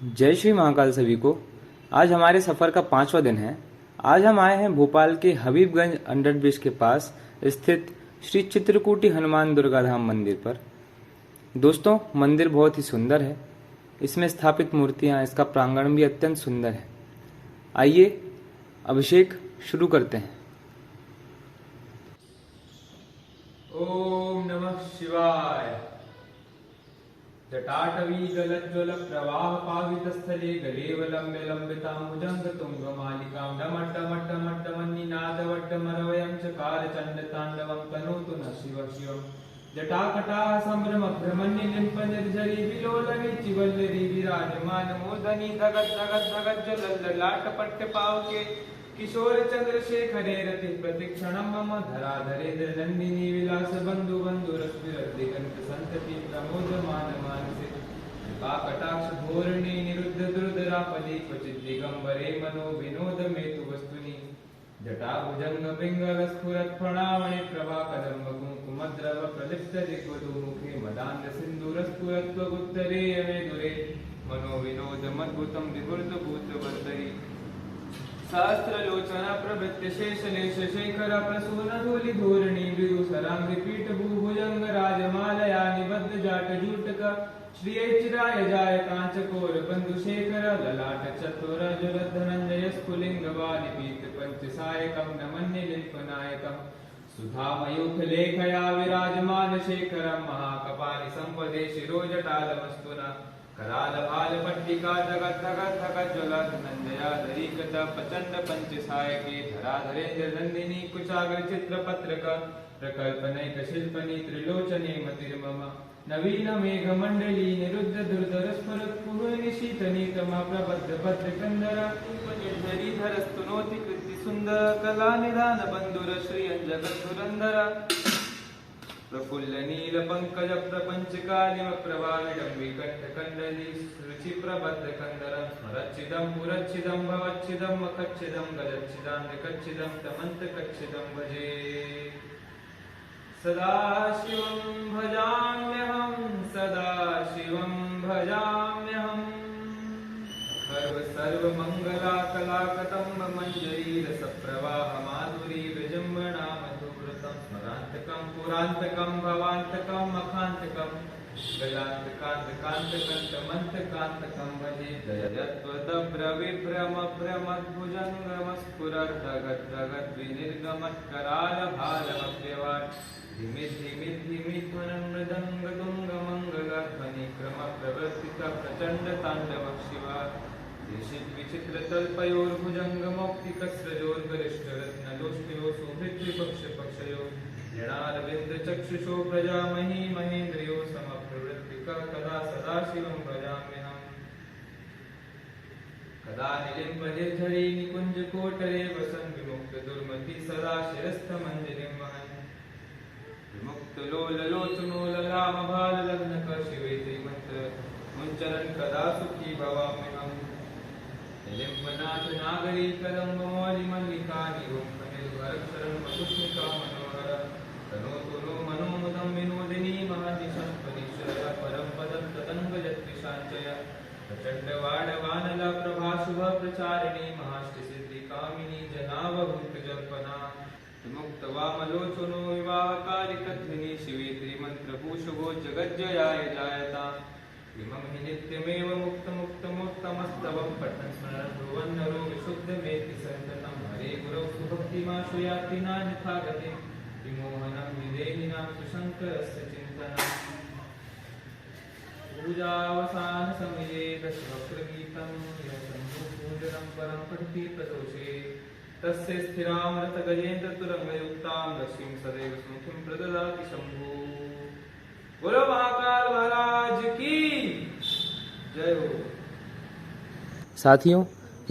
जय श्री महाकाल सभी को। आज हमारे सफ़र का 5वां दिन है। आज हम आए हैं भोपाल के हबीबगंज अंडरब्रिज के पास स्थित श्री चित्रकूटी हनुमान दुर्गा धाम मंदिर पर। दोस्तों, मंदिर बहुत ही सुंदर है। इसमें स्थापित मूर्तियां, इसका प्रांगण भी अत्यंत सुंदर है। आइए अभिषेक शुरू करते हैं। ओम नमः शिवाय। जटाटवी गलज्ज्वल प्रवाह पावितस्थले गलेवलम्ब्य लम्बिताम्बुजङ्ग तुङ्गमालिकां डमड्डमड्डमड्डमन्निनादवड्डमरवयं चकार चण्डताण्डवं तनोतु न शिव शिवम्। जटाकटाः सम्भ्रमभ्रमन्निलिम्प निर्झरी विलोलने चिवल्लरी विराजमान मोदनी धगत् धगत् धगत् ज्वलल्ललाटपट्टपावके किशोर चंद्रशेखरे रति प्रतिक्षणं मम धराधरेन्द्र नंदिनी विलास बंधु बंधुरस्फुरद्दिगंत संतति प्रमोदमान मानसे कटाक्ष धोरणे निरुद्ध दुर्धरापदे क्वचित् दिगंबरे मनो विनोद मेतु वस्तुनि जटा भुजंग पिंगल स्फुरत् प्रणामणि प्रभा कदम्ब कुंकुमद्रव प्रलिप्त दिग्वधू मुखे मदान्ध सिंधुरस्फुरत् त्वगुत्तरे यमे दुरे मनो विनोद मद्भुतं विवृत भूतवर्तरि सहस्रलोचन प्रवृत्त शेषलेश शेखर प्रसून धूलि धोरणी विदुसरांग पीठ भूभुजंग राजमालया निबद्ध जाट जूटक श्रियचिराय जाय कांचकोर बंधु शेखर ललाट चतुर जुर धनंजय स्फुलिंग वालिपीत पंचसायकं नमन्य लिंपनायकं सुधामयूख लेखया विराजमान शेखरं महाकपालि संपदे शिरोजटालमस्तुना कराल भाल पट्टिका जगत धगत धगत ज्वला धनंजया धरीकत प्रचंड पंचसायके धराधरेन्द्र नंदिनी कुचाग्र चित्र पत्रक प्रकल्पनैक शिल्पनी त्रिलोचने मतिर्मम नवीन मेघ मंडली निरुद्ध दुर्धर स्फुरत् पुरुनि शीतनीतम प्रबद्ध भद्रकंदर निर्धरीधर स्तुनोति कृति सुंदर कला निधान बंधुर श्रियं जगत् धुरंधर प्रफुल्ल नील पंकज प्रपंच कालिम प्रभा विडंबिकंठ कंडली रुचि प्रबद्ध कंदरं स्मरच्छिदं पुरच्छिदं भवच्छिदं मखच्छिदं गजच्छिदान्धकच्छिदं तमन्तकच्छिदं भजे सदाशिवं भजाम्यहं सदाशिवं भजाम्यहं सर्वमंगला कलाकतंब मंजरी रसप्रवाह माधुरी विजंबना स्मरांतकं पुरांतकं भवांतकं मखांतकं गलांतकांतकांतकंतमंतकांतकं भजे जयत्वदभ्र विभ्रम भ्रमद्भुजंगमस्फुरद्धगद्धगद् विनिर्गमत्कराल भालमव्यवाट् धिमित् धिमित् धिमित् ध्वनं मृदंग दुंग मंगलध्वनि क्रम प्रवर्तित प्रचंड तांडव शिवा देशित विचित्र तल्पयोर्भुजंग मौक्तिकस्रजोर्गरिष्ठ रत्नलोष्टयो सुभृद्विपक्ष पक्षयो ऋणारविंद चक्षुषो प्रजामही महेन्द्रियो समप्रवृत्तिका कदा सदाशिवं भजाम्यहम् कदा निलिम्ब निर्झरी निकुंज कोटरे वसन् विमुक्त दुर्मति सदा शिरस्थ मंजरिं वहन् विमुक्त लोल लोचनो ललाम भाल लग्नक शिवेति मंत्र मुंचरन् कदा सुखी भवाम्यहम् निलिम्बनाथ नागरी कदम्ब मौलि मल्लिका निरुम्भ निर्भरक्षरं मधुस्मिता मनोहर तनोतु नो मनोमुदं विनोदिनी महदिशंपरीश्वर परं पदं तदङ्गजत्विषाञ्चय प्रचण्ड वाडवानला प्रभा शुभ प्रचारिणी महाष्टसिद्धिकामिनी जनावभूत जल्पना विमुक्त वामलोचनो विवाहकारिकध्वनि शिवेत्री मंत्रभूषुभो जगज्जयाय जायता इमं हि नित्यमेव मुक्तमुक्तमुत्तमस्तवं पठन् स्मरन् ब्रुवन् नरो विशुद्धमेति सन्ततं हरे गुरौ सुभक्तिमाशु याति नान्यथा गतिं विमोहनं विदेहिनां सुशङ्करस्य चिन्तनम् पूजावसानसमये दशवक्त्रगीतं यशम्भुपूजनं परं पठति प्रदोषे तस्य स्थिरामृतगजेन्द्रतुरङ्गयुक्तां लक्ष्मीं सदैव स्मृतिं प्रददाति शम्भुः। बोलो महाकाल महाराज की जय हो। साथियों,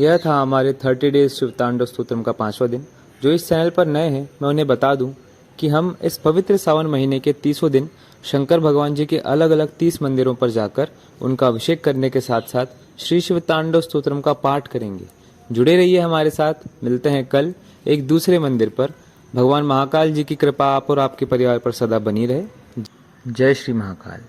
यह था हमारे 30 डेज शिव तांडव स्तोत्रम का 5वां दिन। जो इस चैनल पर नए हैं, मैं उन्हें बता दूं कि हम इस पवित्र सावन महीने के 30वें दिन शंकर भगवान जी के अलग अलग 30 मंदिरों पर जाकर उनका अभिषेक करने के साथ साथ श्री शिव तांडव स्तोत्रम का पाठ करेंगे। जुड़े रहिए हमारे साथ। मिलते हैं कल एक दूसरे मंदिर पर। भगवान महाकाल जी की कृपा आप और आपके परिवार पर सदा बनी रहे। जय श्री महाकाल।